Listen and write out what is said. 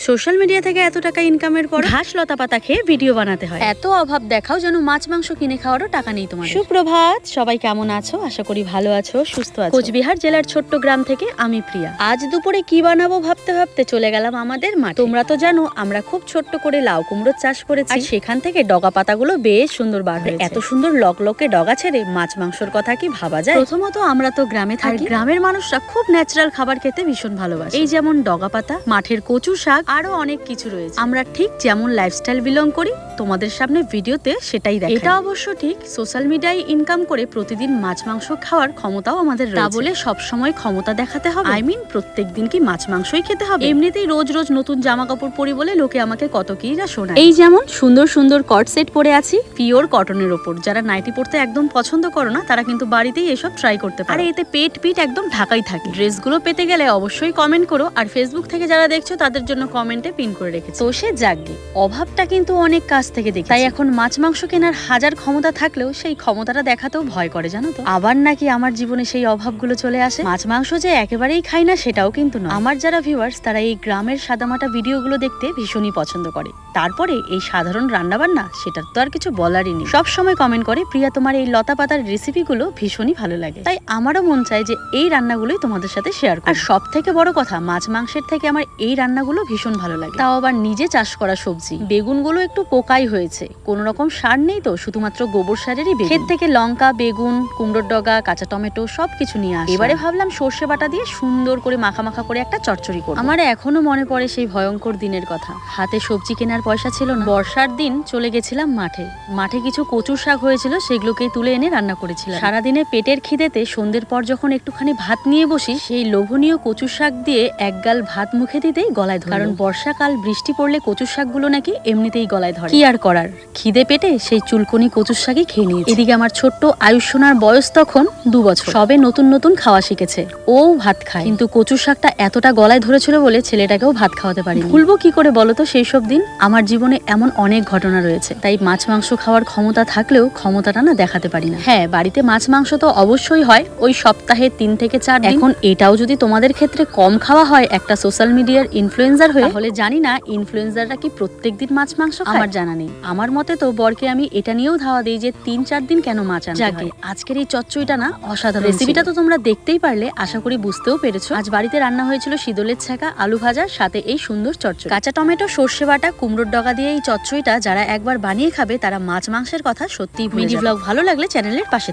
Social media থেকে এত টাকা ইনকামের পর ঘাস লতা পাতা খেয়ে ভিডিও বানাতে হয়। এত অভাব দেখাও যেন মাছ মাংস কিনে খাওয়ারও টাকা নেই তোমার। সুপ্রভাত, সবাই কেমন আছো? আশা করি ভালো আছো, সুস্থ আছো। কোচবিহার জেলার ছোট্ট গ্রাম থেকে আমি প্রিয়া। আজ দুপুরে কি বানাবো ভাবতে ভাবতে চলে গেলাম আমাদের মাঠে। তোমরা তো জানো আমরা খুব ছোট্ট করে লাউ কুমড়োর চাষ করেছি, আর সেখান থেকে ডগা পাতাগুলো বেশ সুন্দর বার হয়েছে। এত সুন্দর লকলকে ডগা ছেড়ে মাছ মাংসর কথা কি ভাবা যায়? প্রথমত আমরা তো গ্রামে থাকি, গ্রামের মানুষরা খুব ন্যাচারাল খাবার খেতে ভীষণ ভালোবাসে। এই যেমন ডগা পাতা, মাঠের কচু শাক, আরো অনেক কিছু রয়েছে। আমরা ঠিক যেমন লাইফস্টাইল বিলং করি তোমাদের সামনে ভিডিওতে সেটাই দেখাই। এটা অবশ্য ঠিক, সোশ্যাল মিডিয়ায় ইনকাম করে প্রতিদিন মাছ মাংস খাওয়ার ক্ষমতাও আমাদের রয়েছে। তা বলে সব সময় ক্ষমতা দেখাতে হবে? আই মিন প্রত্যেকদিন কি মাছ মাংসই খেতে হবে? এমনিতেই রোজ রোজ নতুন জামা কাপড় পরি বলে লোকে আমাকে কত কি না শোনায়। এই যেমন সুন্দর সুন্দর কট সেট পরে আছি পিওর কটনের ওপর। যারা নাইটি পরতে একদম পছন্দ করো না তারা কিন্তু বাড়িতেই এসব ট্রাই করতে পারে। আর এতে পেট পিট একদম ঢাকাই থাকে। ড্রেসগুলো পেতে গেলে অবশ্যই কমেন্ট করো, আর ফেসবুক থেকে যারা দেখছো তাদের জন্য কমেন্টে পিন করে রেখেছি। তো সে যাকগে, অভাবটা কিন্তু অনেক কাছ থেকে দেখি। তাই এখন মাছ মাংস কেনার হাজার ক্ষমতা থাকলেও সেই ক্ষমতাটা দেখাতেও ভয় করে, জানো তো। আবার নাকি আমার জীবনে সেই অভাবগুলো চলে আসে। মাছ মাংস যে একেবারেই খাই না সেটাও কিন্তু নয়। আমার যারা ভিউয়ার্স তারা এই গ্রামের সাদামাটা ভিডিওগুলো দেখতে ভীষণই পছন্দ করে। তারপরে এই সাধারণ রান্নাবান্না সেটার তো আর কিছু বলারই নেই। সব সময় কমেন্ট করে প্রিয়া তোমার এই লতা পাতার রেসিপিগুলো ভীষণই ভালো লাগে। তাই আমারও মন চায় যে এই রান্নাগুলোই তোমাদের সাথে শেয়ার করি। আর সব থেকে বড় কথা, মাছ মাংসের থেকে আমার এই রান্নাগুলো ভীষণ ভালো লাগে। তাও আবার নিজে চাষ করা সবজি। বেগুনগুলো একটু পোকাই হয়েছে, কোন রকম সার নেই তো, শুধুমাত্র গোবর সারেরই বেগুন। ক্ষেত থেকে লঙ্কা, বেগুন, কুমড়োর ডগা, কাঁচা টমেটো সবকিছু নিয়ে আসি। এবারে ভাবলাম সর্ষে বাটা দিয়ে সুন্দর করে মাখা মাখা করে একটা চচ্চড়ি করব। আমার এখনো মনে পড়ে সেই ভয়ঙ্কর দিনের কথা। হাতে সবজি কেনার পয়সা ছিল না। বর্ষার দিন চলে গেছিলাম মাঠে কিছু কচুর শাক হয়েছিল, সেগুলোকেই তুলে এনে রান্না করেছিলাম। সারাদিনে পেটের খিদেতে সন্ধ্যের পর যখন একটুখানি ভাত নিয়ে বসি, সেই লোভনীয় কচুর শাক দিয়ে এক গাল ভাত মুখে দিতেই গলায় ধরে। কারণ বর্ষাকাল, বৃষ্টি পড়লে কচুর শাকগুলো নাকি এমনিতেই গলায় ধরে। কি আর করার, খিদে পেটে সেই চুলকনি কচুর শাকই খেয়ে নিয়েছি। এদিকে আমার ছোট্ট আয়ুষ্মার বয়স তখন 2 বছর, সবে নতুন নতুন খাওয়া শিখেছে। ও ভাত খায়, কিন্তু কচুর শাকটা এতটা গলায় ধরেছিল বলে ছেলেটাকেও ভাত খাওয়াতে পারি। ভুলবো কি করে বলতো সেই সব দিন? আমার জীবনে এমন অনেক ঘটনা রয়েছে। তাই মাছ মাংস খাওয়ার ক্ষমতা থাকলেও ক্ষমতাটা না দেখাতে পারি না। হ্যাঁ, বাড়িতে মাছ মাংস তো অবশ্যই হয়, ওই সপ্তাহে 3 থেকে 4 দিন। এখন এটাও যদি তোমাদের ক্ষেত্রে কম খাওয়া হয় একটা সোশ্যাল মিডিয়ার ইনফ্লুয়েন্সার হয়ে, তাহলে জানি না ইনফ্লুয়েন্সাররা কি প্রত্যেকদিন মাছ মাংস খায়। আমার জানা নেই। আমার মতে তো বরকে আমি এটা নিয়েও ধাওয়া দিই যে 3-4 দিন কেন মাছ আনতে হয়। আজকের এই চচ্চড়িটা না অসাধারণ। রেসিপিটা তো তোমরা দেখতেই পারলে, আশা করি বুঝতেও পেরেছো। আজ বাড়িতে রান্না হয়েছিল শীতলের ছাকা, আলু ভাজা, সাথে এই সুন্দর চচ্চড়ি। কাঁচা টমেটো, সর্ষে বাটা, কুমড়োর ডগা দিয়ে এই চচ্চড়িটা যারা একবার বানিয়ে খাবে তারা মাছ মাংসের কথা সত্যিই ভুলে যাবে। মিনি ব্লগ ভালো লাগলে চ্যানেলের পাশে